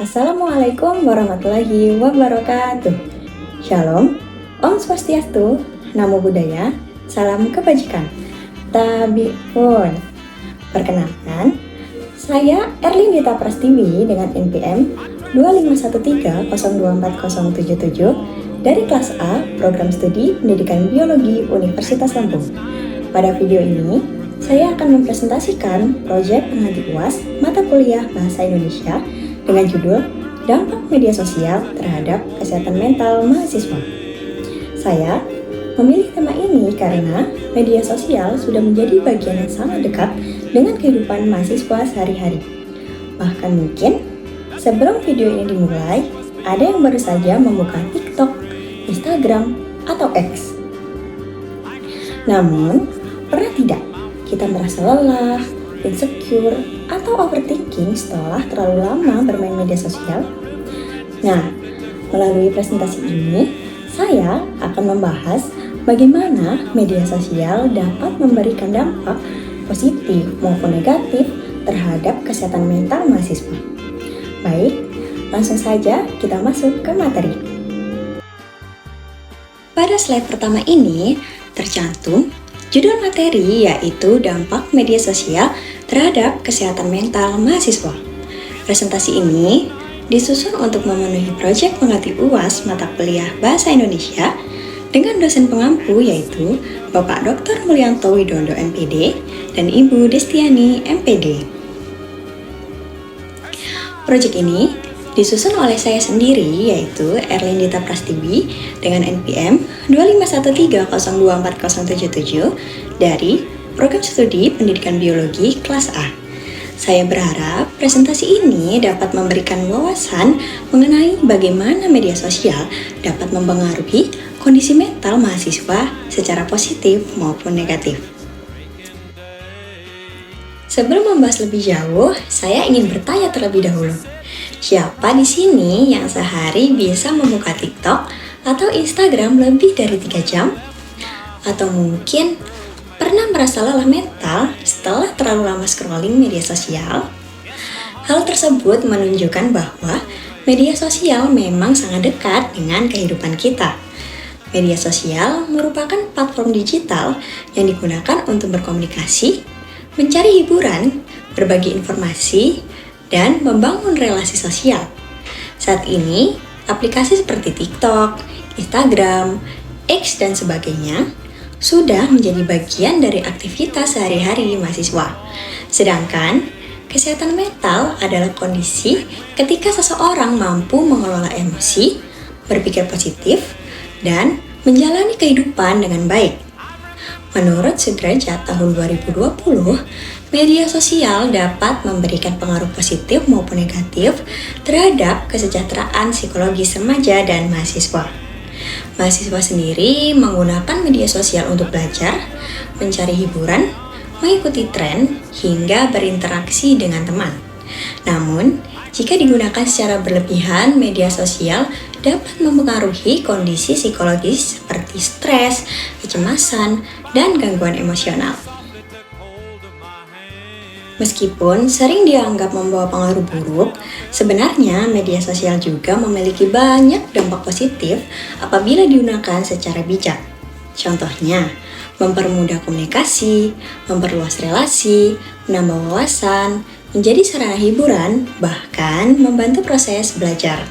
Assalamualaikum warahmatullahi wabarakatuh. Shalom, Om Swastiastu, Namo Buddhaya, Salam Kebajikan. Tabiun. Perkenalkan, saya Erlindita Prastiwi dengan NPM 2513024077 dari kelas A Program Studi Pendidikan Biologi Universitas Lampung. Pada video ini, saya akan mempresentasikan proyek pengganti UAS mata kuliah Bahasa Indonesia dengan judul Dampak Media Sosial Terhadap Kesehatan Mental Mahasiswa. Saya memilih tema ini karena media sosial sudah menjadi bagian yang sangat dekat dengan kehidupan mahasiswa sehari-hari. Bahkan mungkin sebelum video ini dimulai, ada yang baru saja membuka TikTok, Instagram, atau X. Namun, pernah tidak kita merasa lelah, insecure, atau overthinking setelah terlalu lama bermain media sosial? Nah, melalui presentasi ini, saya akan membahas bagaimana media sosial dapat memberikan dampak positif maupun negatif terhadap kesehatan mental mahasiswa. Baik, langsung saja kita masuk ke materi. Pada slide pertama ini tercantum judul materi, yaitu dampak media sosial terhadap kesehatan mental mahasiswa. Presentasi ini disusun untuk memenuhi proyek pengganti UAS mata kuliah Bahasa Indonesia dengan dosen pengampu yaitu Bapak Dr. Mulyanto Widondo MPD dan Ibu Destiani MPD. Proyek ini disusun oleh saya sendiri yaitu Erlindita Prastiwi dengan NPM 2513024077 dari Program Studi Pendidikan Biologi kelas A. Saya berharap presentasi ini dapat memberikan wawasan mengenai bagaimana media sosial dapat mempengaruhi kondisi mental mahasiswa secara positif maupun negatif. Sebelum membahas lebih jauh, saya ingin bertanya terlebih dahulu. Siapa di sini yang sehari bisa membuka TikTok atau Instagram lebih dari 3 jam? Atau mungkin pernah merasa lelah mental setelah terlalu lama scrolling media sosial? Hal tersebut menunjukkan bahwa media sosial memang sangat dekat dengan kehidupan kita. Media sosial merupakan platform digital yang digunakan untuk berkomunikasi, mencari hiburan, berbagi informasi, dan membangun relasi sosial. Saat ini, aplikasi seperti TikTok, Instagram, X, dan sebagainya sudah menjadi bagian dari aktivitas sehari-hari mahasiswa. Sedangkan, kesehatan mental adalah kondisi ketika seseorang mampu mengelola emosi, berpikir positif, dan menjalani kehidupan dengan baik. Menurut Sudrajat tahun 2020, media sosial dapat memberikan pengaruh positif maupun negatif terhadap kesejahteraan psikologis remaja dan mahasiswa. Mahasiswa sendiri menggunakan media sosial untuk belajar, mencari hiburan, mengikuti tren, hingga berinteraksi dengan teman. Namun, jika digunakan secara berlebihan, media sosial dapat mempengaruhi kondisi psikologis seperti stres, kecemasan, dan gangguan emosional. Meskipun sering dianggap membawa pengaruh buruk, sebenarnya media sosial juga memiliki banyak dampak positif apabila digunakan secara bijak. Contohnya, mempermudah komunikasi, memperluas relasi, menambah wawasan, menjadi sarana hiburan, bahkan membantu proses belajar.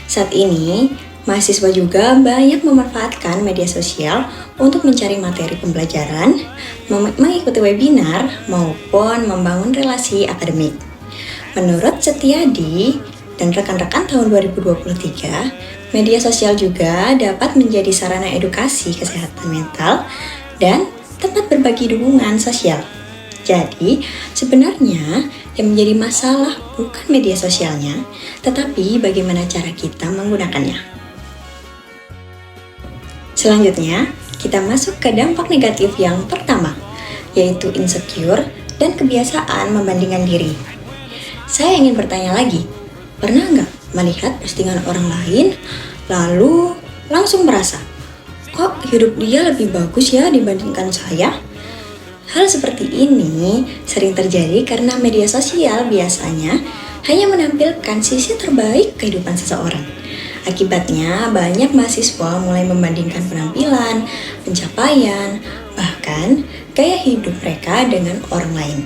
Saat ini, mahasiswa juga banyak memanfaatkan media sosial untuk mencari materi pembelajaran, mengikuti webinar, maupun membangun relasi akademik. Menurut Setiadi dan rekan-rekan tahun 2023, media sosial juga dapat menjadi sarana edukasi kesehatan mental dan tempat berbagi dukungan sosial. Jadi, sebenarnya yang menjadi masalah bukan media sosialnya, tetapi bagaimana cara kita menggunakannya. Selanjutnya, kita masuk ke dampak negatif yang pertama, yaitu insecure dan kebiasaan membandingkan diri. Saya ingin bertanya lagi, pernah nggak melihat postingan orang lain, lalu langsung merasa, kok hidup dia lebih bagus ya dibandingkan saya? Hal seperti ini sering terjadi karena media sosial biasanya hanya menampilkan sisi terbaik kehidupan seseorang. Akibatnya, banyak mahasiswa mulai membandingkan penampilan, pencapaian, bahkan gaya hidup mereka dengan orang lain.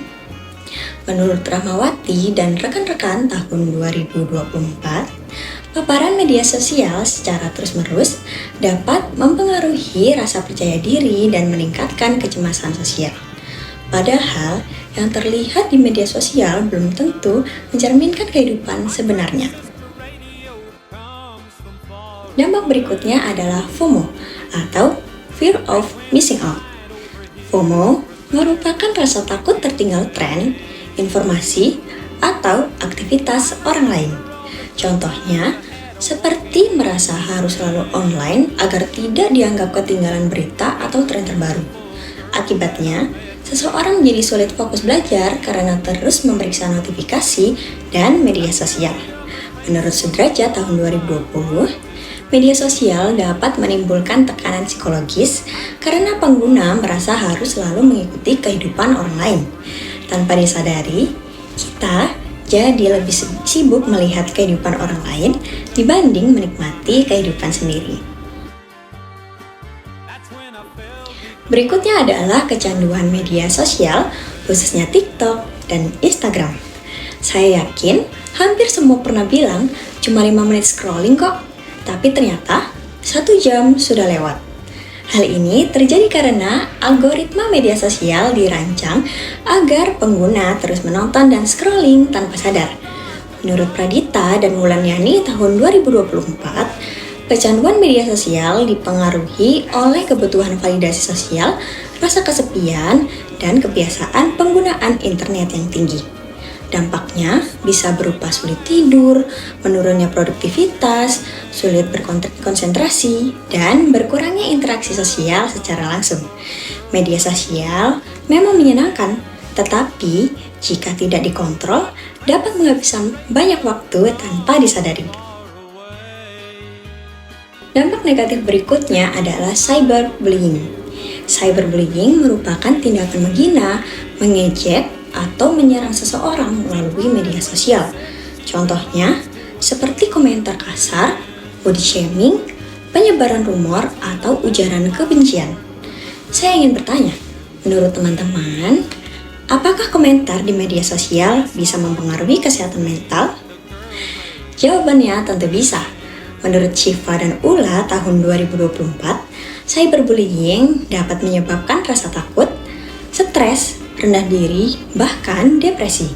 Menurut Rahmawati dan rekan-rekan tahun 2024, paparan media sosial secara terus-menerus dapat mempengaruhi rasa percaya diri dan meningkatkan kecemasan sosial. Padahal, yang terlihat di media sosial belum tentu mencerminkan kehidupan sebenarnya. Dampak berikutnya adalah FOMO atau Fear of Missing Out. FOMO merupakan rasa takut tertinggal tren, informasi, atau aktivitas orang lain. Contohnya, seperti merasa harus selalu online agar tidak dianggap ketinggalan berita atau tren terbaru. Akibatnya, seseorang menjadi sulit fokus belajar karena terus memeriksa notifikasi dan media sosial. Menurut Sudrajat tahun 2020, media sosial dapat menimbulkan tekanan psikologis karena pengguna merasa harus selalu mengikuti kehidupan orang lain. Tanpa disadari, kita jadi lebih sibuk melihat kehidupan orang lain dibanding menikmati kehidupan sendiri. Berikutnya adalah kecanduan media sosial, khususnya TikTok dan Instagram. Saya yakin hampir semua pernah bilang, cuma 5 menit scrolling kok. Tapi ternyata 1 jam sudah lewat. Hal ini terjadi karena algoritma media sosial dirancang agar pengguna terus menonton dan scrolling tanpa sadar. Menurut Pradita dan Wulandani tahun 2024, kecanduan media sosial dipengaruhi oleh kebutuhan validasi sosial, rasa kesepian, dan kebiasaan penggunaan internet yang tinggi. Dampaknya bisa berupa sulit tidur, menurunnya produktivitas, sulit berkonsentrasi, dan berkurangnya interaksi sosial secara langsung. Media sosial memang menyenangkan, tetapi jika tidak dikontrol, dapat menghabiskan banyak waktu tanpa disadari. Dampak negatif berikutnya adalah cyberbullying. Cyberbullying merupakan tindakan menghina, mengejek, atau menyerang seseorang melalui media sosial. Contohnya, seperti komentar kasar, body shaming, penyebaran rumor, atau ujaran kebencian. Saya ingin bertanya, menurut teman-teman, apakah komentar di media sosial bisa mempengaruhi kesehatan mental? Jawabannya tentu bisa. Menurut Shiva dan Ula tahun 2024, cyberbullying dapat menyebabkan rasa takut, stres, rendah diri, bahkan depresi.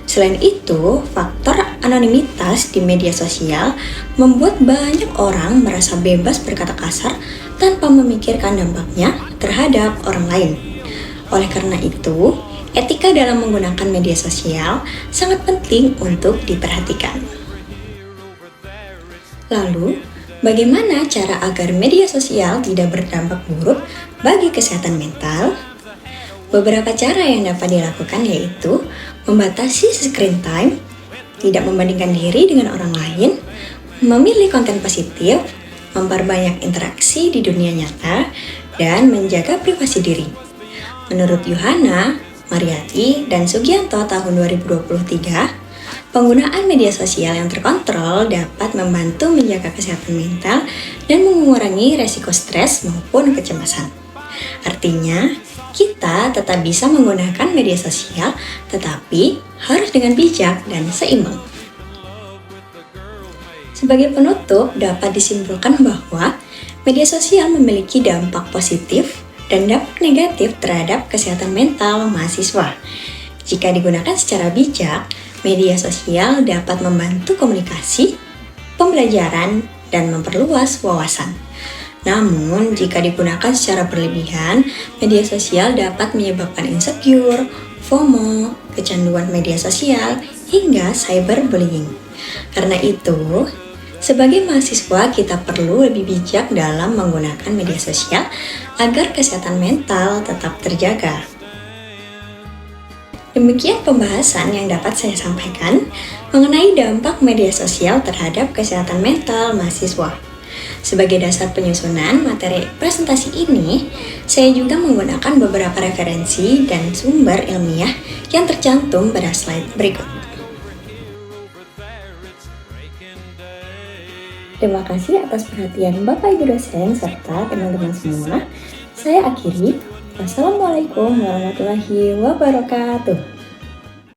Selain itu, faktor anonimitas di media sosial membuat banyak orang merasa bebas berkata kasar tanpa memikirkan dampaknya terhadap orang lain. Oleh karena itu, etika dalam menggunakan media sosial sangat penting untuk diperhatikan. Lalu, bagaimana cara agar media sosial tidak berdampak buruk bagi kesehatan mental? Beberapa cara yang dapat dilakukan yaitu membatasi screen time, tidak membandingkan diri dengan orang lain, memilih konten positif, memperbanyak interaksi di dunia nyata, dan menjaga privasi diri. Menurut Yohana, Mariati, dan Sugianto tahun 2023, penggunaan media sosial yang terkontrol dapat membantu menjaga kesehatan mental dan mengurangi resiko stres maupun kecemasan. Artinya, kita tetap bisa menggunakan media sosial, tetapi harus dengan bijak dan seimbang. Sebagai penutup, dapat disimpulkan bahwa media sosial memiliki dampak positif dan dampak negatif terhadap kesehatan mental mahasiswa. Jika digunakan secara bijak, media sosial dapat membantu komunikasi, pembelajaran, dan memperluas wawasan. Namun, jika digunakan secara berlebihan, media sosial dapat menyebabkan insecure, FOMO, kecanduan media sosial, hingga cyberbullying. Karena itu, sebagai mahasiswa kita perlu lebih bijak dalam menggunakan media sosial agar kesehatan mental tetap terjaga. Demikian pembahasan yang dapat saya sampaikan mengenai dampak media sosial terhadap kesehatan mental mahasiswa. Sebagai dasar penyusunan materi presentasi ini, saya juga menggunakan beberapa referensi dan sumber ilmiah yang tercantum pada slide berikut. Terima kasih atas perhatian Bapak Ibu dosen serta teman-teman semua. Saya akhiri. Wassalamualaikum warahmatullahi wabarakatuh.